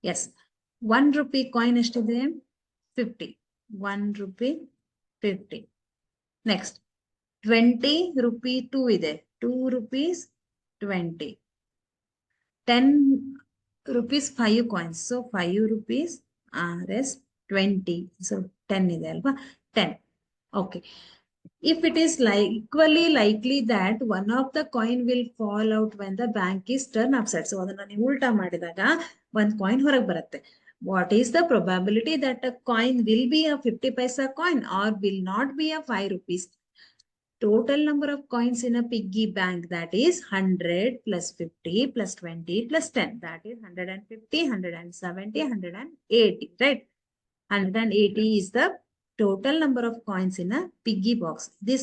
A: Yes, 1 rupee coin ಎಷ್ಟಿದೆ 50. 1 rupee 50. Next, 20 rupee 2 ಇದೆ 2 rupees 20. 10 rupees 5 coins. So 5 rupees RS 20. So 10 ಇದೆ ಅಲ್ವಾ 10. Okay. If it is like equally likely that one of the coin will fall out when the bank is turned upside. So ಅದನ್ನ ನೀವು ಉಲ್ಟಾ ಮಾಡಿದಾಗ ಒಂದು coin ಹೊರಗೆ ಬರುತ್ತೆ. What is the probability that a coin will be a 50 paisa coin or will not be a 5 rupees? Total number of coins in a piggy bank, that is 100 plus 50 plus 20 plus 10. That is 150, 170, 180, right? 180 is the total number of coins in a piggy box. This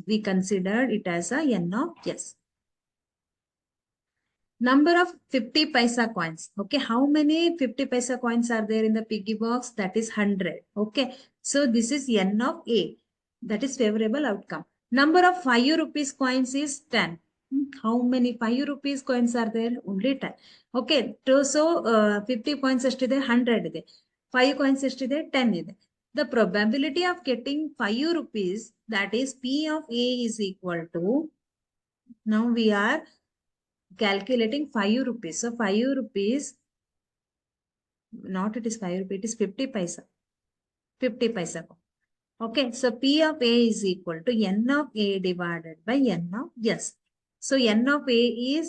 A: we considered it as a n of s. Number of 50 paisa coins. Okay, how many 50 paisa coins are there in the piggy box? That is 100. Okay, so this is n of a. That is favorable outcome. Number of 5 rupees coins is 10. How many 5 rupees coins are there? Only 10. Okay, so 50 coins ಎಷ್ಟಿದೆ 100 ಇದೆ. 5 coins ಎಷ್ಟಿದೆ 10 ಇದೆ. The probability of getting 5 rupees, that is P of A is equal to, now we are calculating 5 rupees. So 5 rupees, not it is 5 rupees, it is 50 paisa. 50 paisa. Okay, so P of A is equal to N of A divided by N of S. So N of A is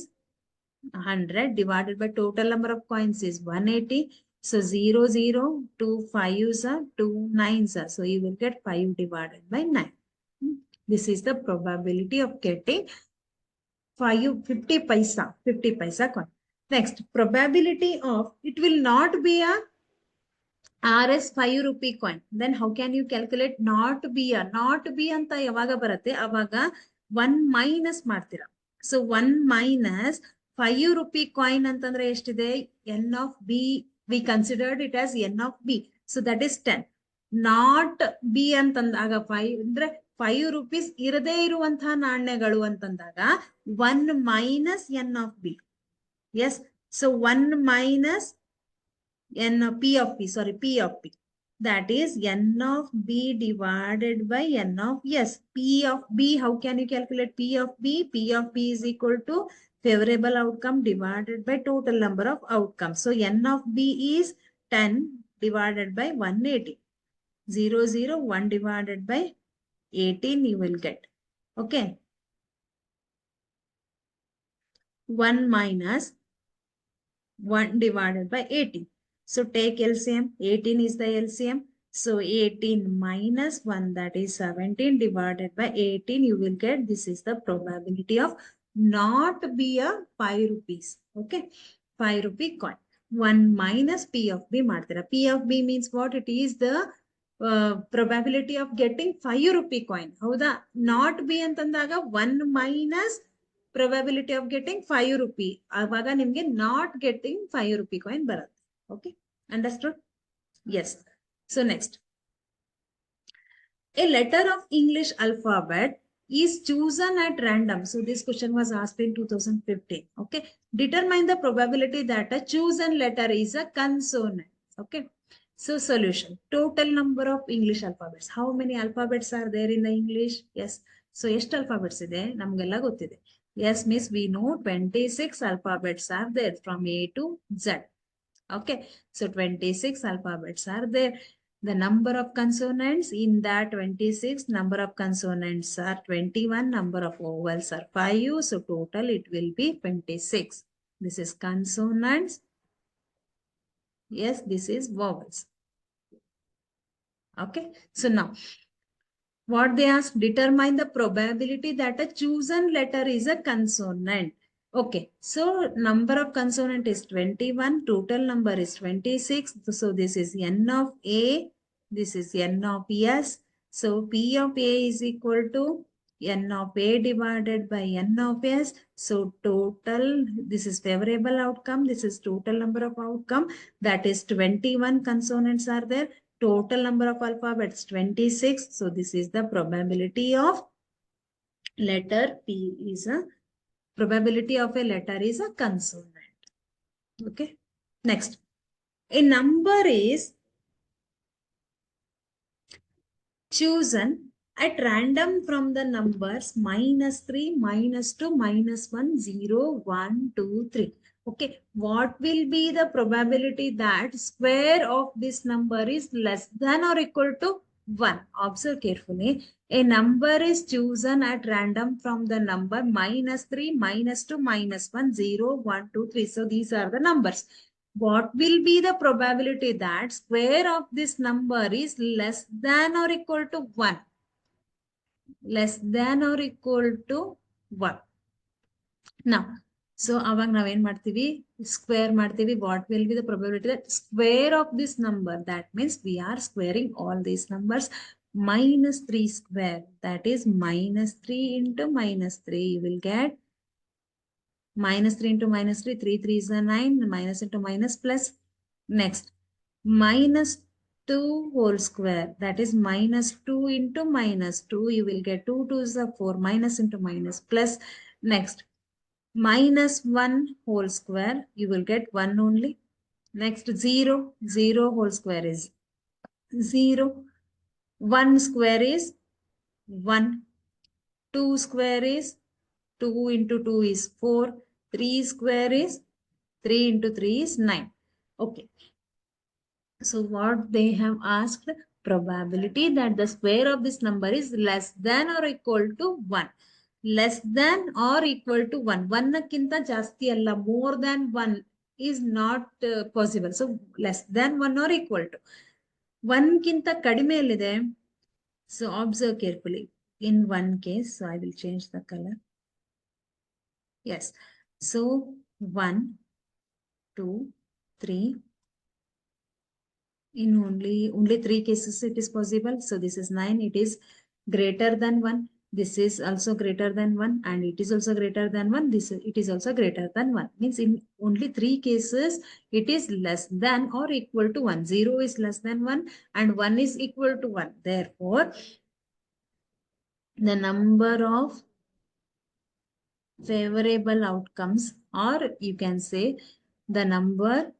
A: 100 divided by total number of coins is 180. So 0, 0, 2 5s are 2 9s are. So you will get 5 divided by 9. This is the probability of getting 50 paisa coin. Next, probability of it will not be a RS 5 rupee coin. Then how can you calculate not be anta yavaga baratte avaga 1 minus ಮಾಡ್ತೀರಾ. So 1 minus 5 rupee coin ಅಂತಂದ್ರೆ ಎಷ್ಟಿದೆ n of b. We considered it as n of b. So that is 10. Not b ಅಂತಂದಾಗ 5 ಅಂದ್ರೆ 5 rupees ಇರದೇ ಇರುವಂತಹ ನಾಣ್ಯಗಳು ಅಂತಂದಾಗ 1 minus n of b. Yes. So 1 minus n of p of p, sorry, p of p. That is n of b divided by n of s. P of b, how can you calculate P of b? P of b is equal to favorable outcome divided by total number of outcomes. So n of b is 10 divided by 180. 0, 0, 1 divided by 18 you will get. Okay. 1 minus 1 divided by 18. So take LCM. 18 is the LCM. So 18 minus 1, that is 17 divided by 18. You will get, this is the probability of not be a 5 rupees. Okay. 5 rupee coin. 1 minus P of B ಮಾಡ್ತೀರಾ. P of B means what? It is the probability of getting 5 rupee coin. ಹೌದಾ? Not B ಅಂತಂದಾಗ 1 minus probability of getting 5 rupee. ಆವಾಗ ನಿಮಗೆ not getting 5 rupee coin ಬರುತ್ತೆ. Okay, understood? Yes. So next, a letter of English alphabet is chosen at random. So this question was asked in 2015. Okay, determine the probability that a chosen letter is a consonant. Okay, so solution, total number of English alphabets. How many alphabets are there in the English? Yes. So ಎಷ್ಟು alphabets ಇದೆ ನಮಗೆಲ್ಲ ಗೊತ್ತಿದೆ. Yes, miss, we know 26 alphabets are there from A to Z. Okay, so 26 alphabets are there. The number of consonants in that 26, number of consonants are 21, number of vowels are 5. So total it will be 26. This is consonants. Yes, this is vowels. Okay, so now what they ask, determine the probability that a chosen letter is a consonant. Okay, so number of consonant is 21, total number is 26. So this is n of A, this is n of S. So P of A is equal to n of A divided by n of S. So total, this is favorable outcome, this is total number of outcome, that is 21 consonants are there. total number of alphabets 26. So this is the probability of letter P is a probability of a letter is a consonant. Okay. Next, a number is chosen at random from the numbers -3, -2, -1, 0, 1, 2, 3. Okay, what will be the probability that square of this number is less than or equal to 1? Observe carefully. A number is chosen at random from the number -3, -2, -1, 0, 1, 2, 3. So these are the numbers. What will be the probability that square of this number is less than or equal to 1? Less than or equal to 1. Now, so avag naven martivi square martivi. What will be the probability that square of this number? That means we are squaring all these numbers. -3 square, that is -3 into -3. You will get -3 into -3, 3 3 is a 9, minus into minus plus. Next, -2 whole square, that is -2 into -2. You will get 2 2 is a 4, minus into minus plus. Next, -1 whole square, you will get 1 only. Next, 0 0 whole square is 0. 1 square is 1. 2 square is 2 into 2 is 4. 3 square is 3 into 3 is 9. Okay. So what they have asked, probability that the square of this number is less than or equal to 1. Less than or equal to 1. 1 kinta jasti alla, more than 1 is not possible. So less than 1 or equal to 1 kinta kadime ellide. So observe carefully. In one case, so I will change the color. Yes. So 1, 2, 3. In only 3 cases it is possible. So this is 9. It is greater than 1. This is also greater than 1, and it is also greater than 1. It is also greater than 1. Means in only 3 cases it is less than or equal to 1. 0 is less than 1 and 1 is equal to 1. Therefore, the number of favorable outcomes, or you can say the number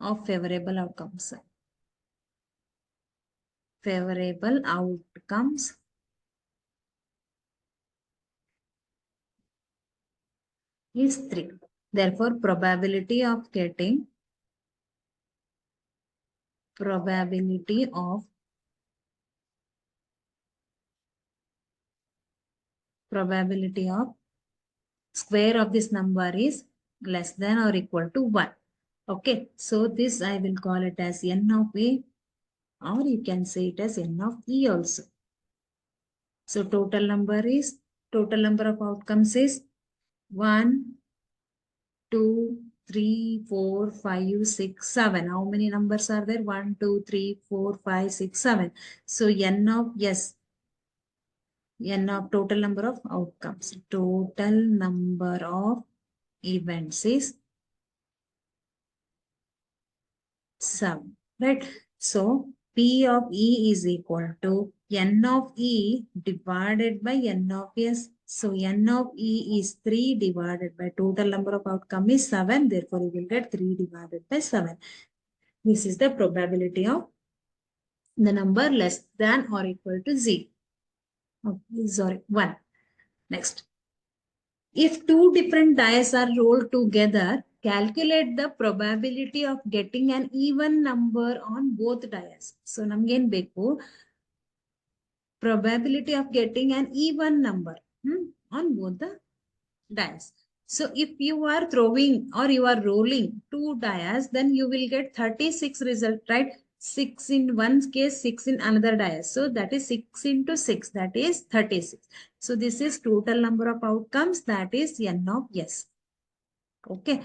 A: of favorable outcomes. Favorable outcomes is 3. Therefore, probability of getting square of this number is less than or equal to 1. Okay, so this I will call it as n of a, or you can say it as n of e also. So total number of outcomes is 1, 2, 3, 4, 5, 6, 7. How many numbers are there? 1, 2, 3, 4, 5, 6, 7. So n of yes, n of total number of outcomes. Total number of events is 7. Right? So P of E is equal to n of E divided by n of S. So n of E is 3 divided by total number of outcome is 7. Therefore, you will get 3 divided by 7. This is the probability of the number less than or equal to 0. Okay, sorry, 1. Next. If two different dice are rolled together, calculate the probability of getting an even number on both dice. So, namgen beku probability of getting an even number on both the dice. So, if you are throwing or you are rolling 2 dice, then you will get 36 result, right? 6 in one case, 6 in another dice. So, that is 6 into 6, that is 36. So, this is total number of outcomes, that is n of s. Okay.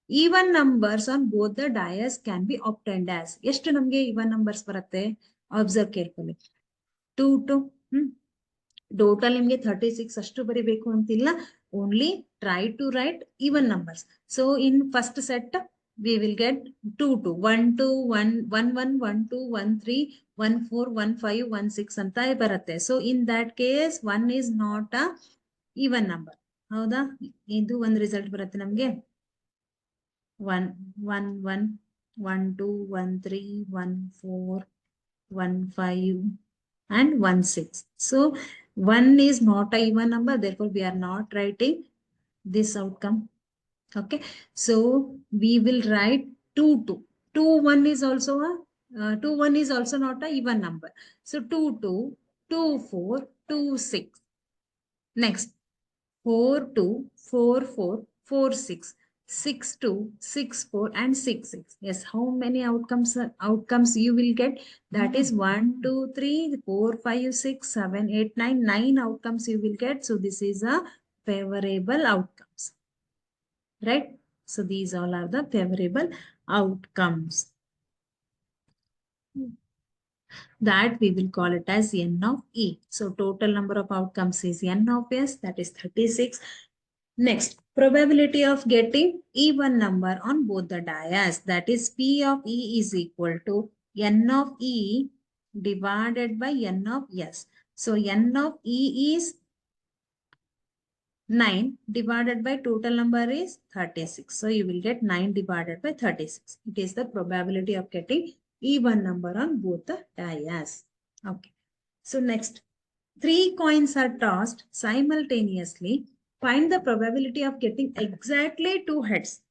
A: Even numbers on both the dice can be obtained as. ಎಷ್ಟು ನಮಗೆ even numbers ಬರುತ್ತೆ? Observe carefully. 2 to total ನಿಮಗೆ 36 ಅಷ್ಟು ಬರಿಬೇಕು ಅಂತಿಲ್ಲ. Only try to write even numbers. So in first set we will get 2, 2, 1, 2, 1, 1, 1, 1, 2, 1, 3, 1, 4, 1, 5, 1, 6 ಅಂತ ಬರುತ್ತೆ. So in that case, 1 is not a even number. ಹೌದಾ? ಇದು ಒಂದು ರಿಸಲ್ಟ್ ಬರುತ್ತೆ ನಮಗೆ. 1, 1, 1, 1, 2, 1, 3, 1, 4, 1, 5, and 1, 6. So 1 is not a even number. Therefore, we are not writing this outcome. Okay, so we will write 2, 2. 2, 1 is also a 2, 1 is also not a even number. So 2, 2, 2, 4, 2, 6. Next, 4, 2, 4, 4, 4, 6, 6, 2, 6, 4, and 6, 6. Yes, how many outcomes you will get? That is 1, 2, 3, 4, 5, 6, 7, 8, 9. 9 outcomes you will get. So this is a favorable outcomes. Right? So these all are the favorable outcomes. That we will call it as N of E. So total number of outcomes is N of S, that is 36. Next, probability of getting even number on both the dias, that is P of E is equal to N of E divided by N of S. So N of E is 9 divided by total number is 36. So you will get 9 divided by 36. It is the probability of getting even number on both the dias. Okay. So next, 3 coins are tossed simultaneously. Find the probability of getting exactly 2 heads.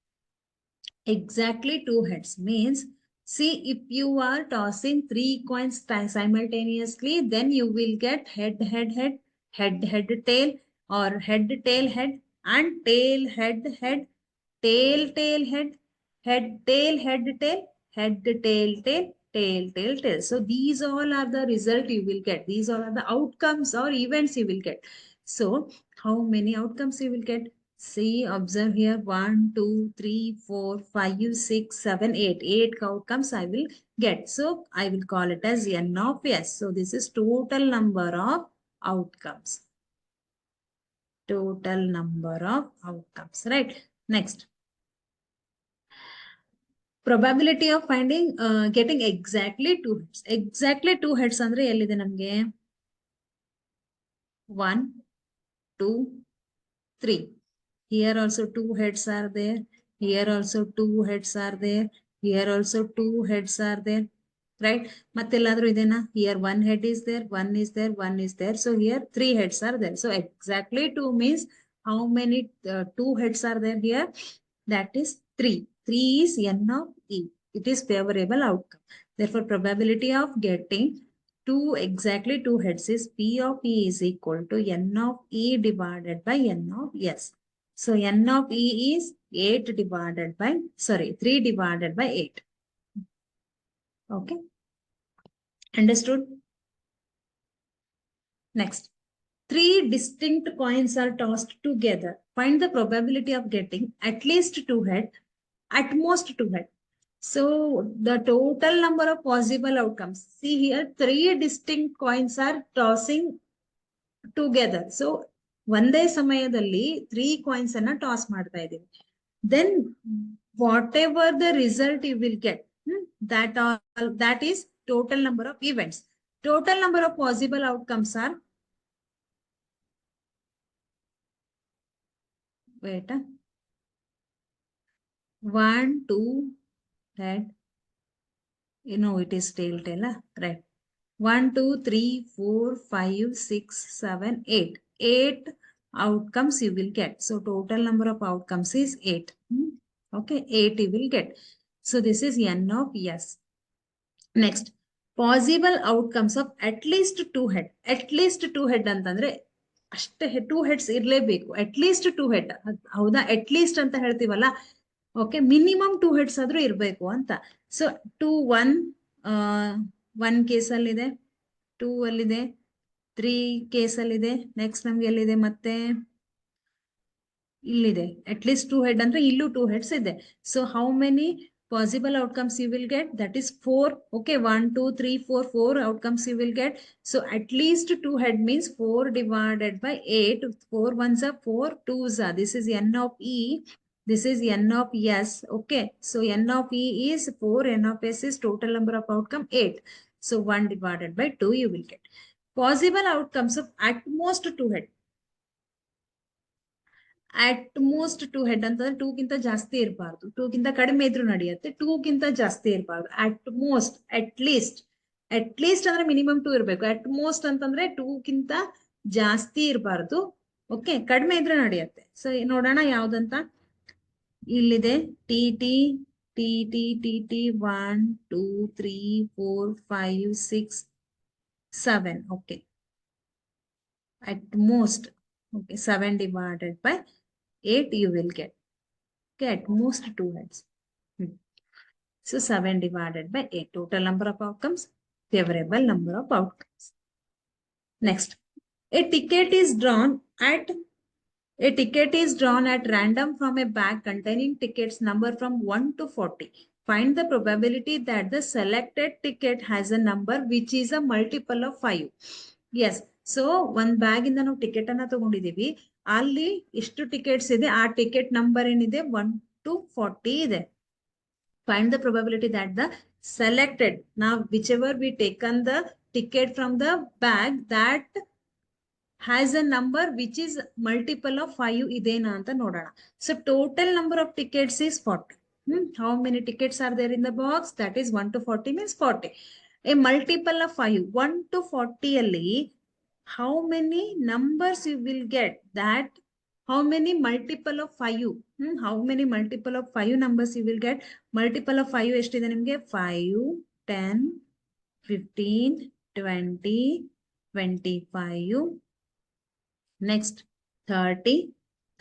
A: Exactly 2 heads means, see, if you are tossing 3 coins simultaneously, then you will get head, head, head, head, head, tail, or head, tail, head, and tail, head, head, tail, tail, head, head, tail, head, tail, head, tail, tail, tail, tail, tail. So these all are the result you will get. These all are the outcomes or events you will get. So how many outcomes you will get? See, observe here, 1, 2, 3, 4, 5, 6, 7, 8. 8 outcomes I will get. So I will call it as N of S. So this is total number of outcomes. Total number of outcomes, right? Next. Probability of finding, getting exactly 2 heads. Exactly 2 heads andre ellide namge? 1, 2, 3. Here also 2 heads are there. Here also 2 heads are there. Here also 2 heads are there. Right? Mattelladru idena? Here 1 head is there, 1 is there, 1 is there. So here 3 heads are there. So exactly 2 means how many 2 heads are there here? That is 3. 3 is N of E. It is favorable outcome. Therefore, probability of getting exactly 2 heads is P of E is equal to N of E divided by N of S. So N of E is 8 divided by, 3 divided by 8. Okay. Understood? Next. 3 distinct coins are tossed together. Find the probability of getting at least 2 head, at most 2 head. So the total number of possible outcomes. See here, 3 distinct coins are tossing together. So ಒಂದೇ ಸಮಯದಲ್ಲಿ 3 coins ಅನ್ನ toss ಮಾಡ್ತಾ ಇದೀವಿ. Then whatever the result you will get, that is total number of events. Total number of possible outcomes are, wait, 1, 2, head, it is tail, right? 1, 2, 3, 4, 5, 6, 7, 8. 8 outcomes you will get. So total number of outcomes is 8. Okay, 8 you will get. So this is N of S. Next, possible outcomes of at least 2 head. At least 2 head ಅಂತಂದ್ರೆ ಅಷ್ಟೇ 2 heads ಇರಲೇಬೇಕು. At least 2 head. ಹೌದಾ? At least ಅಂತ ಹೇಳ್ತೀವಲ್ಲ. Okay, minimum 2 heads ಆದ್ರೂ ಇರಬೇಕು ಅಂತ. So 2, 1 ಕೇಸಲ್ಲಿದೆ, 2 ಅಲ್ಲಿದೆ, 3 ಕೇಸಲ್ಲಿದೆ. ನೆಕ್ಸ್ಟ್ ನಮ್ಗೆ ಎಲ್ಲಿದೆ? ಮತ್ತೆ ಇಲ್ಲಿದೆ. ಅಟ್ ಲೀಸ್ಟ್ 2 ಹೆಡ್ ಅಂದ್ರೆ ಇಲ್ಲೂ 2 ಹೆಡ್ಸ್ ಇದೆ. So how many possible outcomes you will get? That is 4. Okay, 1, 2, 3, 4, 4 outcomes you will get. So at least 2 head means 4 divided by 8. 4 ones are 4, 2s are. This is N of E. This is n of s. Okay. So n of e is 4. N of s is total number of outcome 8. So 1 divided by 2 you will get. Possible outcomes of at most 2 head. At most 2 head ಅಂತಂದ್ರೆ 2 ಗಿಂತ ಜಾಸ್ತಿ ಇರಬಾರ್ದು. 2 ಗಿಂತ ಕಡಿಮೆ ಇದ್ರೂ ನಡೆಯುತ್ತೆ. 2 ಗಿಂತ ಜಾಸ್ತಿ ಇರಬಾರ್ದು. ಅಟ್ ಮೋಸ್ಟ್, ಅಟ್ ಲೀಸ್ಟ್ ಅಂದ್ರೆ ಮಿನಿಮಮ್ 2 ಇರಬೇಕು. ಅಟ್ ಮೋಸ್ಟ್ ಅಂತಂದ್ರೆ 2 ಗಿಂತ ಜಾಸ್ತಿ ಇರಬಾರ್ದು. ಓಕೆ, ಕಡಿಮೆ ಇದ್ರೆ ನಡೆಯುತ್ತೆ. ಸೊ ನೋಡೋಣ ಯಾವ್ದಂತ. ಇಲ್ಲಿದೆ T T T T T T 1 2 3 4 5 6 7. Okay, at most. Okay, 7 divided by 8 you will get. Okay, at most 2 heads. So 7 divided by 8. Total number of outcomes, favorable number of outcomes. Next, a ticket is drawn at random from a bag containing tickets number from 1 to 40. Find the probability that the selected ticket has a number which is a multiple of 5. Yes. So ಒಂದ್ bag ಇಂದ ನಾವು ticket ಅನ್ನ ತಗೊಂಡಿದೀವಿ. ಅಲ್ಲಿ ಎಷ್ಟು tickets ಇದೆ, ಆ ticket number ಏನಿದೆ 1 to 40 ಇದೆ. Find the probability that the selected, now whichever we taken the ticket from the bag, that has a number which is multiple of 5 idena anta nodana. So total number of tickets is 40. How many tickets are there in the box? That is 1 to 40 means 40. A multiple of 5, 1 to 40 alli how many numbers you will get, that how many multiple of 5, how many multiple of 5 numbers you will get. Multiple of 5 eshtiದೆ ನಿಮಗೆ 5 10 15 20 25, next 30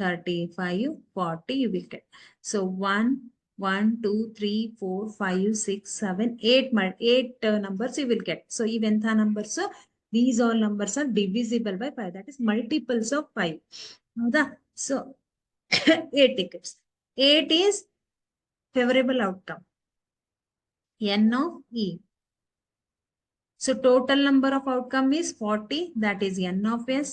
A: 35 40 you will get. So 1 1 2 3 4 5 6 7 8 numbers you will get. So even the numbers, these all numbers are divisible by 5, that is multiples of 5. So 8 tickets. 8 is favorable outcome, n of e. So total number of outcome is 40, that is n of s.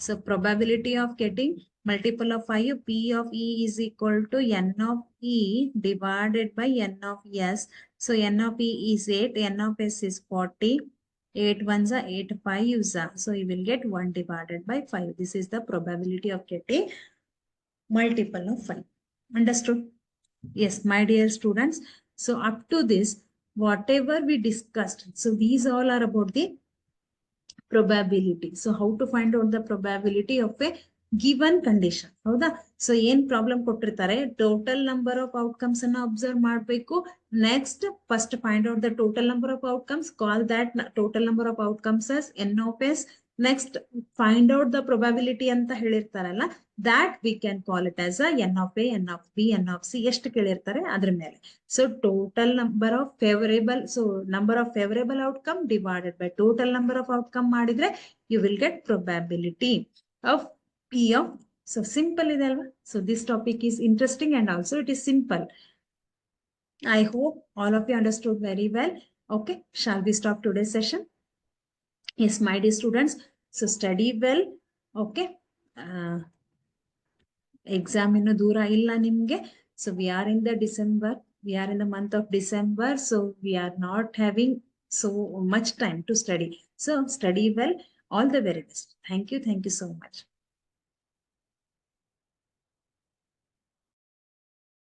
A: So probability of getting multiple of 5, p of e is equal to n of e divided by n of s. So n of e is 8, n of s is 40. 8 ones are 8 5s are. So you will get 1 divided by 5. This is the probability of getting multiple of 5. Understood? Yes, my dear students. So up to this, whatever we discussed, so these all are about the probability. So how to find out the probability of a given condition. ಹೌದಾ? So ಏನ್ problem ಕೊಟ್ಟಿರ್ತಾರೆ, total number of outcomes ಅನ್ನ observe ಮಾಡಬೇಕು. Next first find out the total number of outcomes, call that total number of outcomes as n of s. Next find out the probability ಅಂತ ಹೇಳಿರ್ತಾರಲ್ಲ, that we can call it as a n of a, n of b, n of c ಎಷ್ಟು ಕೇಳಿರ್ತಾರೆ ಅದ್ರ ಮೇಲೆ. So total number of favourable, so number of favourable outcome divided by total number of outcome ಮಾಡಿದ್ರೆ you will get probability of p of. So simple ಇದೆ ಅಲ್ವಾ? So this topic is interesting and also it is simple. I hope all of you understood very well. Okay, shall we stop today's session? Yes, my dear students. So study well. Okay. Exam ಇನ್ನು ದೂರ ಇಲ್ಲ ನಿಮ್ಗೆ. So we are in the December. We are in the month of December. So we are not having so much time to study. So study well. All the very best. Thank you. Thank you so much.